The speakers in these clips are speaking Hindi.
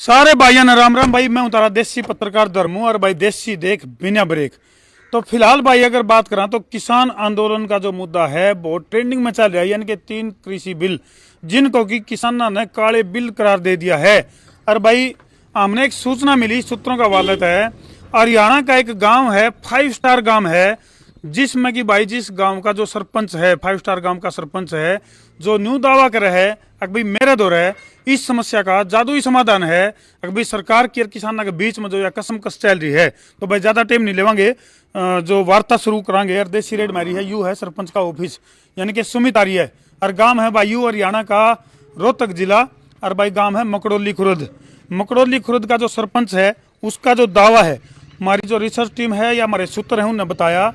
सारे भाइयों ने राम राम। भाई मैं हूं तारा देसी पत्रकार धर्मू और भाई देसी देख बिना ब्रेक। तो फिलहाल भाई अगर बात करा तो किसान आंदोलन का जो मुद्दा है बहुत ट्रेंडिंग में चल रहा है, यानी कि 3 कृषि बिल जिनको कि किसानों ने काले बिल करार दे दिया है। और भाई हमने एक सूचना मिली, सूत्रों का हवाला है, हरियाणा का एक गांव है, 5 स्टार गांव है, जिसमें कि भाई जिस गांव का जो सरपंच है, 5 स्टार गांव का सरपंच है, जो न्यू दावा कर रहा है कि भाई मेरा दौर है इस समस्या का जादुई समाधान है कि भाई सरकार की और किसानों के बीच में जो या कसम कस चल रही है। तो भाई ज्यादा टाइम नहीं लेवांगे, जो वार्ता शुरू करांगे। और देसी रेड मारी है, यू है सरपंच का ऑफिस, यानी कि सुमित आर्य है। और गांव है भाई यू हरियाणा का रोहतक जिला, और भाई गांव है मकड़ोली खुर्द। मकड़ोली खुर्द का जो सरपंच है उसका जो दावा है, हमारी जो रिसर्च टीम है या हमारे सूत्र हैं उन्होंने बताया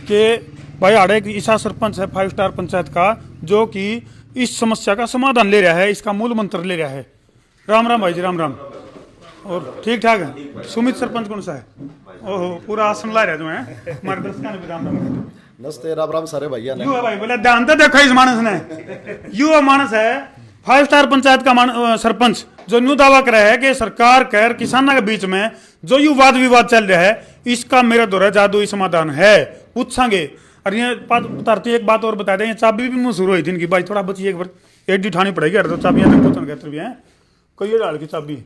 कि भाई आड़े एक ईसा सरपंच है 5 स्टार पंचायत का, जो कि इस समस्या का समाधान ले रहा है, इसका मूल मंत्र ले रहा है। राम राम भाई जी, राम राम। और ठीक ठाक है। सुमित सरपंच कौन सा है? ओहो, पूरा आसन ला रहा है जो है हमारे दर्शकों ने भी राम राम। नमस्ते, राम राम सारे भैया ने। यू है भाई, बोले ध्यान तो देखो इस मानस ने। यू मानस है 5 स्टार पंचायत का सरपंच, जो न्यू दावा कर रहा है कि सरकार कर किसानों के बीच में जो यू वाद विवाद चल रहा है इसका मेरा दौरा जादुई समाधान है। पूछांगे। और ये उतारती एक बात और बता दें, चाबी भी मशहूर हुई थी इनकी भाई, थोड़ा बची एक बार एडी उठानी पड़ेगी। तो चाबियां तक पूछन कहते भी हैं कोई ये डाल की चाबी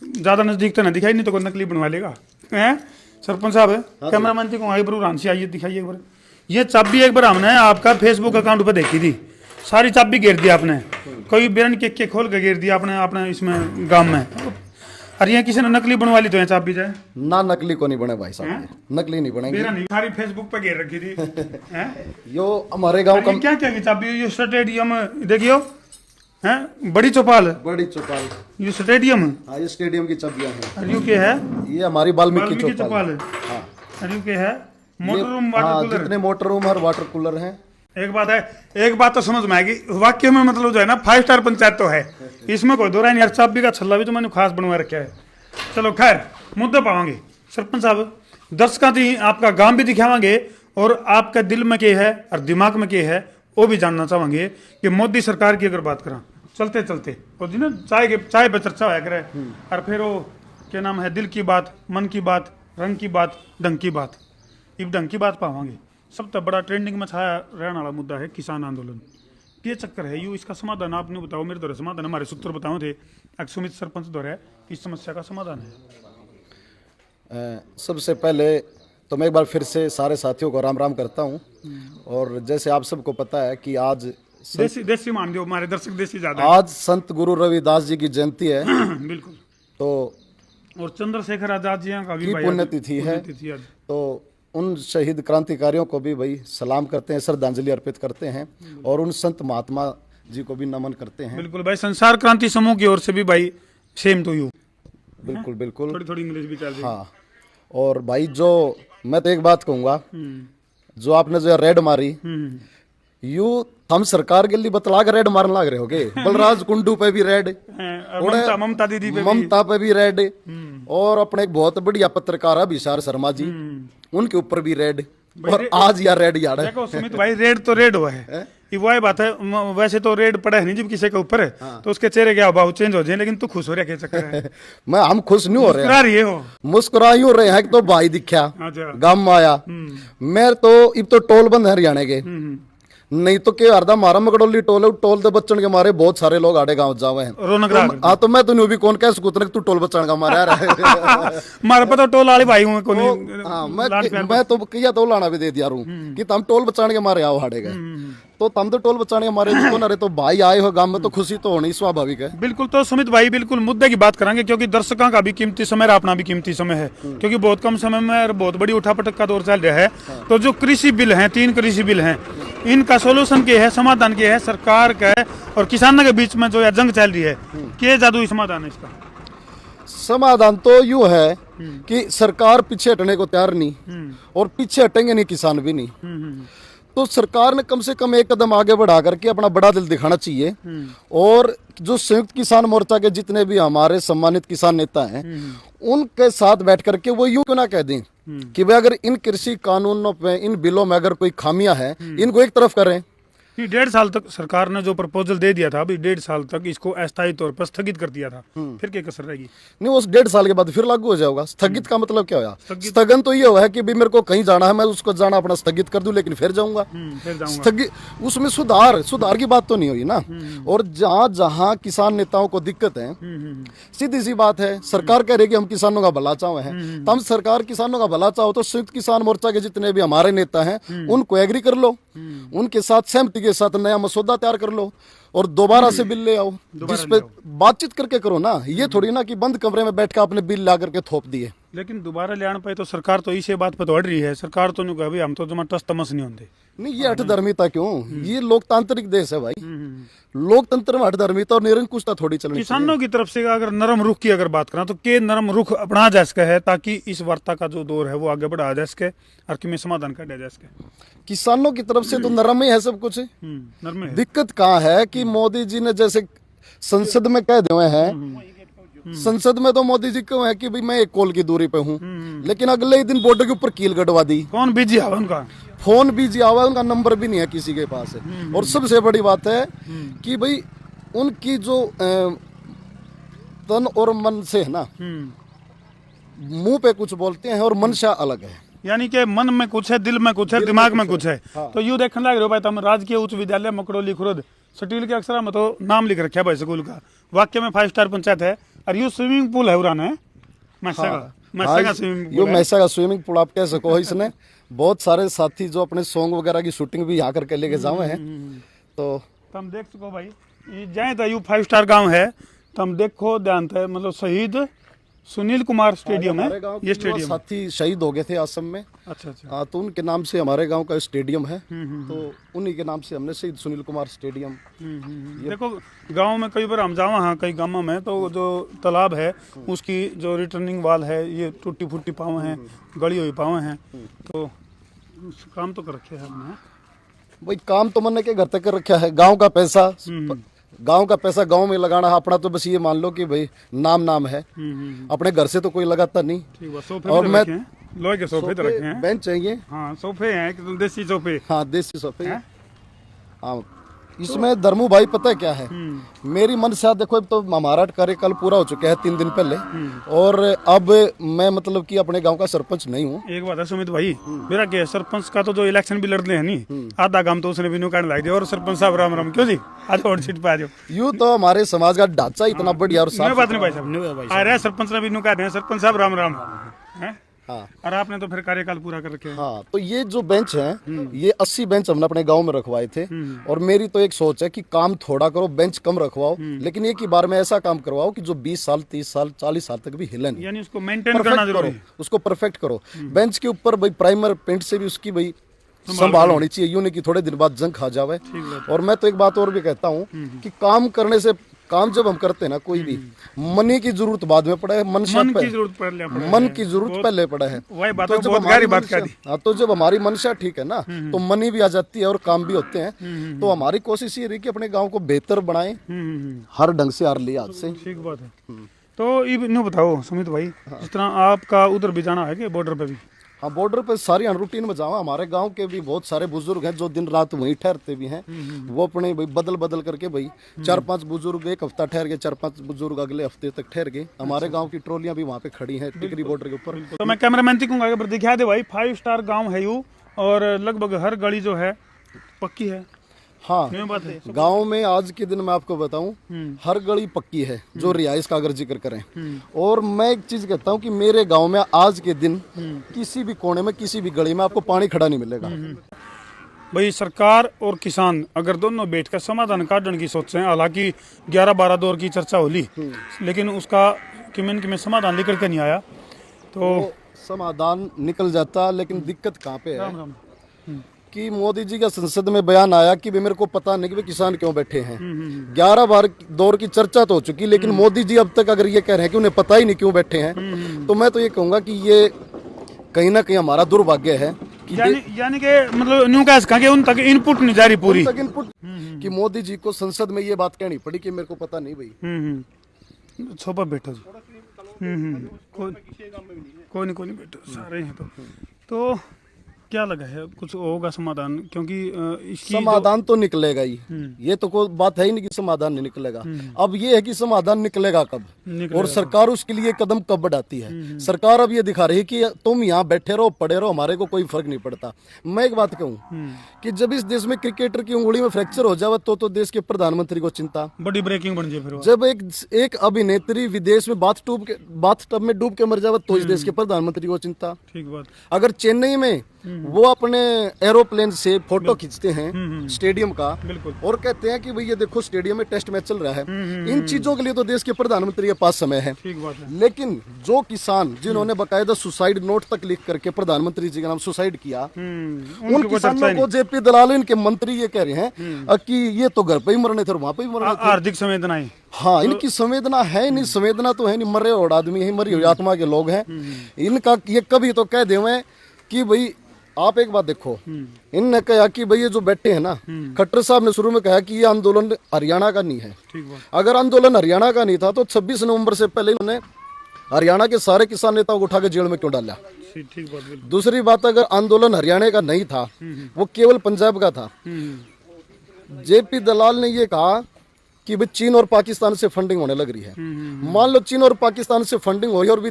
ज्यादा नजदीक तो ना दिखाई, नहीं तो कोई नकली बनवा लेगा। हैं सरपंच साहब है, कैमरामैन जी को आगे रान से आइए दिखाइए एक बार। ये चाबी एक बार हमने आपका फेसबुक अकाउंट पर देखी थी, सारी चाबी घेर दी आपने, कोई बेरन के खोल के घेर दिया आपने इसमें गांव में। अरे ये किसी ने नकली बनवा ली तो यहाँ चाबी जाए ना, नकली को नहीं बने भाई साहब, नकली नहीं बनेगी। सारी फेसबुक पे घेर रखी थी। यो हमारे गांव का क्या क्या चाबी, ये स्टेडियम देखियो है, बड़ी चौपाल, बड़ी चौपाल, ये स्टेडियम, हाँ ये स्टेडियम की चाबियां हैं। अरियो के है, ये हमारी वाल्मीकि चौपाल है। हाँ, अरियो के है मोटर रूम, वाटर कूलर, जितने मोटर रूम और वाटर कूलर हैं। एक बात है, एक बात तो समझ में आएगी वाक्य में, मतलब जो है ना 5 स्टार पंचायत तो है, इसमें कोई दो राय नहीं। यार चाबी का छल्ला भी तो मैंने खास बनवा रखा है। चलो खैर मुद्दे पावांगे। सरपंच साहब दर्शकों की आपका गांव भी दिखावांगे और आपका दिल में क्या है और दिमाग में क्या है वो भी जानना चाहेंगे कि मोदी सरकार की अगर बात करा चलते चलते और जी ना चाय पे चर्चा होया करे, और फिर वो क्या नाम है, दिल की बात, मन की बात, रंग की बात, ढंग की बात, इब ढंग की बात पावांगे। सबसे बड़ा ट्रेंडिंग में छाया रहने वाला मुद्दा है किसान आंदोलन। ये चक्कर है यू, इसका समाधान आपने बताओ, मेरे द्वारा समाधान हमारे सूत्र बताओ थे, सुमित सरपंच द्वारा इस समस्या का समाधान है। सबसे पहले तो मैं एक बार फिर से सारे साथियों को राम राम करता हूँ। और जैसे आप सबको पता है कि आज देसी मान दो, हमारे दर्शक देसी ज्यादा, आज संत गुरु रविदास जी की जयंती है। बिल्कुल। तो और चंद्रशेखर आजाद जी का भी पुण्यतिथि है, तो उन शहीद क्रांतिकारियों को भी भाई सलाम करते हैं, श्रद्धांजलि अर्पित करते हैं, और उन संत महात्मा जी को भी नमन करते हैं। बिल्कुल भाई, संसार क्रांति समूह की ओर से भी भाई सेम टू यू। बिल्कुल बिल्कुल, थोड़ी थोड़ी इंग्लिश भी चल रही है। हाँ, और भाई जो मैं तो एक बात कहूंगा, जो आपने जो रेड मारी, यू हम सरकार के लिए बतला के रेड मारने लग रहे होगे। बलराज कुंडू पे भी रेड, ममता दीदी पे, ममता पे भी रेड, और अपने एक बहुत बढ़िया पत्रकार अभिसार शर्मा जी, उनके ऊपर भी रेड, और आज यार रेड यार देखो सुमित भाई, रेड तो रेड हुआ है, वो बात है। वैसे तो रेड पड़ा है नहीं जब किसी के ऊपर है, हाँ। तो उसके चेहरे क्या भाव चेंज हो जाए, लेकिन तू खुश हो रहा, क्या चक्कर है? मैं हम खुश नहीं हो रहे, मुस्कुरा रही हो, मुस्कुरा ही हो रहे हैं कि तो भाई दिखा गांव में आया। मैं तो इब तो टोल बंद है हरियाणा के, नहीं तो क्या हरदा मारा मकड़ोली टोल है, टोल दे बच्चन के मारे बहुत सारे लोग आड़े गांव जावे हैं। हाँ, तो मैं तो भी कौन कह सकूं तू टोल बच्चन का मारा है। मारे पता टोल वाले भाई हूं कौन। हाँ, मैं तो किया तो लाना भी दे दिया रू कि तुम टोल बचाने के मारे आओ हाड़े गए, तो तुम तो टोल बचाने के मारे तो ना रहे, तो भाई आए हो गांव में तो खुशी तो होनी स्वाभाविक है। बिल्कुल। तो सुमित भाई बिल्कुल मुद्दे की बात करेंगे, क्योंकि दर्शकों का भी कीमती समय, अपना भी कीमती समय है, क्योंकि बहुत कम समय में बहुत बड़ी उठापटक का दौर चल रहा है। तो जो कृषि बिल हैं, 3 कृषि बिल हैं, इनका सोल्यूशन क्या है, समाधान क्या है सरकार का और किसानों के बीच में जो या जंग चल रही है, क्या जादुई समाधान है इसका? समाधान तो यूं है कि सरकार पीछे हटने को तैयार नहीं, और पीछे हटेंगे नहीं किसान भी नहीं। तो सरकार ने कम से कम एक कदम आगे बढ़ा करके अपना बड़ा दिल दिखाना चाहिए, और जो संयुक्त किसान मोर्चा के जितने भी हमारे सम्मानित किसान नेता हैं, उनके साथ बैठ करके वो यूं क्यों ना कह दें कि भाई अगर इन कृषि कानूनों पे, इन बिलों में अगर कोई खामियां हैं, इनको एक तरफ करें, नहीं, 1.5 साल तक सरकार ने जो प्रपोजल दे दिया था, अभी 1.5 साल तक इसको अस्थायी तौर पर स्थगित कर दिया था, फिर क्या कसर रहेगी? नहीं, उस 1.5 साल के बाद फिर लागू हो जाएगा। स्थगित का मतलब क्या होया? स्थगन तो ये हुआ है कि भी मेरे को कहीं जाना है, मैं उसको जाना अपना स्थगित कर दूं, लेकिन फिर जाऊंगा। फिर जाऊंगा। स्थगित, उसमें सुधार की बात तो नहीं हुई ना। और जहां जहां किसान नेताओं को दिक्कत है, सीधी सी बात है, सरकार कह रही है कि हम किसानों का भला चाहते हैं, तो हम सरकार किसानों का भला चाहो तो संयुक्त किसान मोर्चा के जितने भी हमारे नेता हैं उनको एग्री कर लो, उनके साथ सहमति के साथ नया मसौदा तैयार कर लो और दोबारा से बिल ले आओ, जिसपे बातचीत करके करो ना। ये थोड़ी ना कि बंद कमरे में बैठ कर आपने बिल ला करके थोप दिए। लेकिन दोबारा ले आने पे तो सरकार तो इसी बात पे तो अड़ रही है। सरकार तो नहीं कहा हम तो जमा टस तमस नहीं होते। नहीं, ये हठधर्मिता क्यों? ये लोकतांत्रिक देश है भाई। लोकतंत्र में हठधर्मिता और निरंकुशता थोड़ी चलनी चाहिए। किसानों की तरफ से अगर नरम रुख की अगर बात करें तो के नरम रुख अपना जा सके है, ताकि इस वार्ता का जो दौर है वो आगे बढ़ाया जा सके और कि में समाधान कर जा सके। किसानों की तरफ से तो नरम ही है सब कुछ। नरम है। दिक्कत कहाँ है कि मोदी जी ने जैसे संसद में कह दिए हैं, संसद में तो मोदी जी क्यों है कि भाई मैं 1 कॉल की दूरी पे हूँ, लेकिन अगले ही दिन बॉर्डर के ऊपर कील गड़वा दी। कौन बिजी है उनका? फोन बिजी आवा, उनका नंबर भी नहीं है किसी के पास है। और सबसे बड़ी बात है कि भाई उनकी जो तन और मन से है ना, मुंह पे कुछ बोलते हैं और मनशा अलग है। यानी कि मन में कुछ है, दिल में कुछ है, दिमाग में कुछ है। तो यूँ देखने लग रहे हो भाई, तुम राजकीय उच्च विद्यालय मकड़ोली खुरद स्टील के अक्षर में तो नाम लिख रखा है भाई स्कूल का, वाक्य में 5 स्टार पंचायत है, और यू स्विमिंग पूल है उराना है मैसा का स्विमिंग पूल आप कह सको। इसने बहुत सारे साथी जो अपने सॉन्ग वगैरह की शूटिंग भी यहाँ करके लेके जाए हैं। तो तुम देख सको भाई, ये जाए तो यू 5 स्टार गांव है, तुम देखो ध्यान है, मतलब शहीद सुनील कुमार स्टेडियम है ये स्टेडियम। साथी शहीद हो गए थे असम में। अच्छा। हाँ, तो उनके नाम से हमारे गांव का स्टेडियम है, तो उन्हीं के नाम से हमने शहीद सुनील कुमार स्टेडियम। देखो गांव में कई बार हम जावा, हाँ कई गांवों में तो जो तालाब है उसकी जो रिटर्निंग वाल है ये टूटी फूटी पाँव हैं, गड़ी हुई पाँव हैं, तो काम तो कर रखे है हमने। भाई काम तो मैंने के घर तक कर रखा है। गांव का पैसा गांव में लगाना है अपना, तो बस ये मान लो कि भाई नाम है, अपने घर से तो कोई लगाता नहीं। और मैं लोहे के सोफे तो रखे हैं, बेंच चाहिए। हाँ सोफे हैं, देसी सोफे। हाँ देसी सोफे। हाँ, इसमें धर्मू भाई पता है क्या है, मेरी मनसा देखो, तो हमारा कार्यकाल पूरा हो चुका है 3 दिन पहले, और अब मैं मतलब कि अपने गांव का सरपंच नहीं हूँ। एक बात है सुमित भाई, मेरा क्या सरपंच का तो जो इलेक्शन भी लड़ने हैं नहीं, आधा काम तो उसने भी नुकान लग दिया। और सरपंच साहब राम राम, क्यों जी आज और सीट पे आ जाओ। यूँ तो हमारे समाज का ढांचा इतना बढ़िया और साफ बात नहीं भाई साहब, अरे सरपंच ने भी नुका दिया, सरपंच साहब राम राम है। हाँ, और आपने तो फिर कार्यकाल पूरा कर रखे हैं। हाँ, तो ये जो बेंच है, ये 80 बेंच हमने अपने गांव में रखवाए थे। और मेरी तो एक सोच है कि काम थोड़ा करो, बेंच कम रखवाओ, लेकिन एक ही बार में ऐसा काम करवाओ कि जो 20 साल 30 साल 40 साल तक भी हिले नहीं। यानी उसको मेंटेन करना जरूरी है, उसको परफेक्ट करो। बेंच के ऊपर भाई प्राइमर पेंट से भी उसकी भाई संभाल होनी चाहिए, यूं नहीं कि थोड़े दिन बाद जंग खा जावे। और मैं तो एक बात और भी कहता हूँ कि काम करने से, काम जब हम करते हैं ना कोई भी, मनी की जरूरत बाद में पड़ा है, मन की जरूरत पहले पड़ा है। तो जब हमारी मंशा ठीक है ना, तो मनी भी आ जाती है और काम भी होते हैं। तो हमारी कोशिश ये रही कि अपने गांव को बेहतर बनाएं, हर ढंग से, हर लिहाज से। ठीक बात है। तो ये बताओ सुमित भाई, जिस तरह आपका उधर भी जाना है कि बॉर्डर पे भी? हाँ, बॉर्डर पे सारी रूटीन में जावा। हमारे गांव के भी बहुत सारे बुजुर्ग हैं जो दिन रात वहीं ठहरते भी हैं। वो अपने भाई बदल करके भाई 4-5 बुजुर्ग एक हफ्ता ठहर गए, 4-5 बुजुर्ग अगले हफ्ते तक ठहर गए। हमारे गांव की ट्रॉलियां भी वहाँ पे खड़ी हैं टिकरी बॉर्डर के ऊपर। तो मैं कैमरामैन थी कहूँगा अगर दिखा दे भाई, 5 स्टार गाँव है यू, और लगभग हर गली जो है पक्की है। हाँ, गांव में आज के दिन मैं आपको बताऊं, हर गली पक्की है जो रिहाइश का अगर जिक्र करें। और मैं एक चीज कहता हूं कि मेरे गांव में आज के दिन किसी भी कोने में, किसी भी गली में आपको पानी खड़ा नहीं मिलेगा। भाई सरकार और किसान अगर दोनों बैठकर समाधान काटने की सोच रहे हैं, हालांकि 11-12 दौर की चर्चा होली, लेकिन उसका किमेन समाधान निकल के नहीं आया। तो समाधान निकल जाता, लेकिन दिक्कत कहाँ पे है कि मोदी जी का संसद में बयान आया कि मेरे को पता नहीं कि वे किसान क्यों बैठे हैं। 11 बार दौर की चर्चा तो हो चुकी, लेकिन मोदी जी अब तक अगर ये कह रहे हैं कि उन्हें पता ही नहीं क्यों बैठे हैं, तो मैं तो ये कहूंगा कि ये कहीं ना कहीं हमारा दुर्भाग्य है कि यानी कि मतलब न्यू कहा उन तक इनपुट नहीं जा रही पूरी, उन तक इनपुट कि मोदी जी को संसद में ये बात कहनी पड़ी कि मेरे को पता नहीं भाई। छोपा बैठो जी। कोई नहीं बैठो, सारे हैं। तो क्या लगा है कुछ होगा समाधान, क्योंकि इसकी समाधान तो निकलेगा ही, ये तो कोई बात है ही नहीं कि समाधान नहीं निकलेगा। अब ये है कि समाधान निकलेगा कब और सरकार उसके लिए कदम कब बढ़ाती है। सरकार अब ये दिखा रही है कि तुम यहाँ बैठे रहो, पड़े रहो, हमारे को कोई फर्क नहीं पड़ता। मैं एक बात कहूँ कि जब इस देश में क्रिकेटर की उंगली में फ्रैक्चर हो जाए तो देश के प्रधानमंत्री को चिंता, बड़ी ब्रेकिंग बन जाए फिर। जब एक अभिनेत्री विदेश में बाथटब में डूब के मर जाए तो इस देश के प्रधानमंत्री को चिंता। ठीक बात। अगर चेन्नई में वो अपने एरोप्लेन से फोटो खींचते हैं स्टेडियम का और कहते हैं कि भाई ये देखो स्टेडियम में टेस्ट मैच चल रहा है, इन चीजों के लिए तो देश के प्रधानमंत्री के पास समय है। ठीक बात है। लेकिन जो किसान जिन्होंने बकायदा सुसाइड नोट तक लिख करके प्रधानमंत्री जी का नाम सुसाइड किया, उन किसानों को जेपी दलाल इनके मंत्री ये कह रहे हैं कि ये तो घर पे ही मरने थे और वहां पे ही मरने थे। हार्दिक संवेदनाएं। हाँ, इनकी संवेदना है नहीं, संवेदना तो है नहीं, मरे और आदमी है, मरी हुई आत्मा के लोग हैं। इनका ये कभी तो कह देवे कि भाई आप एक बात देखो, इनने कहा कि भाई ये जो बैठे हैं ना, खट्टर साहब ने शुरू में कहा कि ये आंदोलन हरियाणा का नहीं है। ठीक बात। अगर आंदोलन हरियाणा का नहीं था तो 26 नवंबर से पहले इन्होंने हरियाणा के सारे किसान नेताओं को उठा के जेल में क्यों डाला। ठीक बात। दूसरी बात, अगर आंदोलन हरियाणा का नहीं था, वो केवल पंजाब का था, जेपी दलाल ने ये कहा कि भाई चीन और पाकिस्तान से फंडिंग होने लग रही है। मान लो चीन और पाकिस्तान से फंडिंग हो रही है और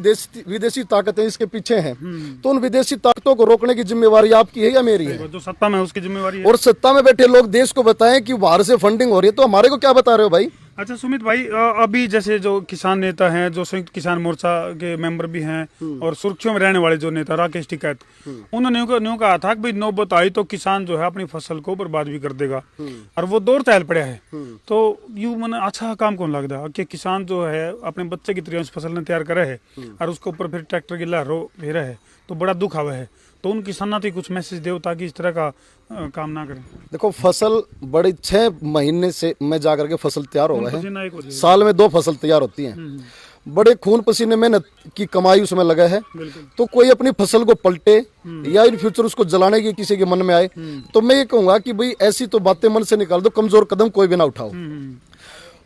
विदेशी ताकतें इसके पीछे हैं, तो उन विदेशी ताकतों को रोकने की जिम्मेवारी आपकी है या मेरी है? जो सत्ता में है उसकी जिम्मेवारी है। और सत्ता में बैठे लोग देश को बताएं कि बाहर से फंडिंग हो रही है, तो हमारे को क्या बता रहे हो भाई? अच्छा सुमित भाई, अभी जैसे जो किसान नेता हैं, जो संयुक्त किसान मोर्चा के मेंबर भी हैं और सुर्खियों में रहने वाले जो नेता राकेश टिकैत, उन्होंने यूं कहा था कि भाई नौबत आई तो किसान जो है अपनी फसल को बर्बाद भी कर देगा, और वो दौर चल पड़ा है। तो यूं मैंने अच्छा काम कौन लगता है कि किसान जो है अपने बच्चे की तरह उस फसल ने तैयार करे है और उसके ऊपर फिर ट्रैक्टर की लहरों फेरा है, तो बड़ा दुख आवा है। तो उन किसानों को कुछ मैसेज दो ताकि इस तरह का काम ना करें। देखो, फसल बड़े 6 महीने से मैं जाकर के फसल तैयार हुआ है, है। साल में 2 फसल तैयार होती हैं, बड़े खून पसीने मेहनत की कमाई उसमें लगा है। तो कोई अपनी फसल को पलटे या इन फ्यूचर उसको जलाने की किसी के मन में आए, तो मैं ये कहूंगा कि भाई ऐसी तो बातें मन से निकाल दो, कमजोर कदम कोई भी ना उठाओ।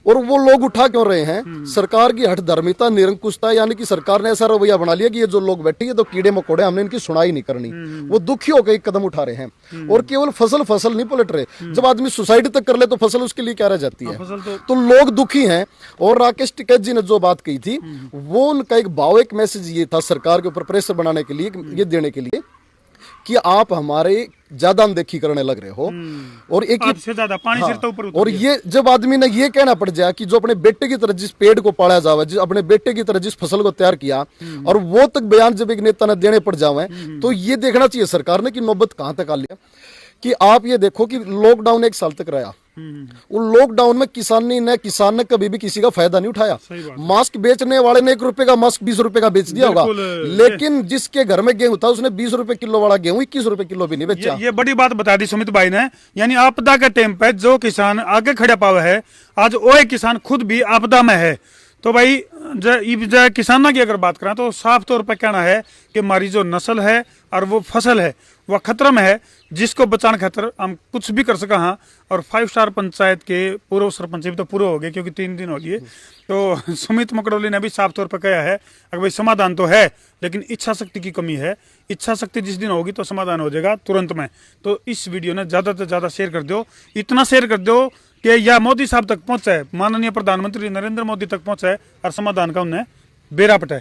और वो लोग उठा क्यों रहे हैं? सरकार की हठधर्मिता, निरंकुशता, यानी कि सरकार ने ऐसा रवैया बना लिया कि ये जो लोग बैठे हैं तो कीड़े मकोड़े, हमने इनकी सुनाई नहीं करनी। वो दुखी होकर एक कदम उठा रहे हैं और केवल फसल नहीं पलट रहे। जब आदमी सुसाइड तक कर ले तो फसल उसके लिए क्या रह जाती है? तो लोग दुखी हैं। और राकेश टिकैत जी ने जो बात कही थी, वो उनका एक भाव, एक मैसेज ये था सरकार के ऊपर प्रेशर बनाने के लिए, ये देने के लिए कि आप हमारे ज्यादा अनदेखी करने लग रहे हो और एक से ज्यादा पानी सिर तो ऊपर उतर और ये जब आदमी ने ये कहना पड़ जाए कि जो अपने बेटे की तरह जिस पेड़ को पाला जावे, जिस अपने बेटे की तरह जिस फसल को तैयार किया, और वो तक बयान जब एक नेता ने देने पड़ जावे, तो ये देखना चाहिए सरकार ने कि नौबत कहां तक आ लिया। कि आप ये देखो कि लॉकडाउन 1 साल तक रहा, उन लॉकडाउन में किसान ने कभी भी किसी का फायदा नहीं उठाया। मास्क बेचने वाले ने 1 रुपए का मास्क 20 रुपए का बेच दिया होगा, लेकिन जिसके घर में गेहूं था उसने 20 रुपए किलो वाला गेहूं 21 रुपए किलो भी नहीं बेचा। ये बड़ी बात बता दी सुमित भाई ने। यानी आपदा के टाइम पे जो किसान आगे खड़ा पावा है, आज वो किसान खुद भी आपदा में है। तो भाई किसानों की अगर बात करें तो साफ तौर पर कहना है कि हमारी जो नस्ल है और वो फसल है वह खतरा में है, जिसको बचाने खातर हम कुछ भी कर सका। हाँ, और 5 स्टार पंचायत के पूर्व सरपंच भी तो पूरे हो गए क्योंकि 3 दिन हो लिए। तो सुमित मकड़ोली ने भी साफ तौर पर कहा है अगर भाई समाधान तो है, लेकिन इच्छा शक्ति की कमी है। इच्छा शक्ति जिस दिन होगी तो समाधान हो जाएगा तुरंत में। तो इस वीडियो ने ज्यादा से ज्यादा शेयर कर दो, इतना शेयर कर दो कि या मोदी साहब तक पहुंचे, माननीय प्रधानमंत्री नरेंद्र मोदी तक पहुंचे और समाधान का उन्हें बेरा पटे।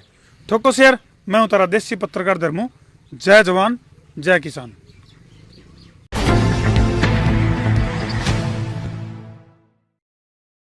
ठोको शेयर। मैं हूं तारा देसी पत्रकार धर्मू। जय जवान जय किसान।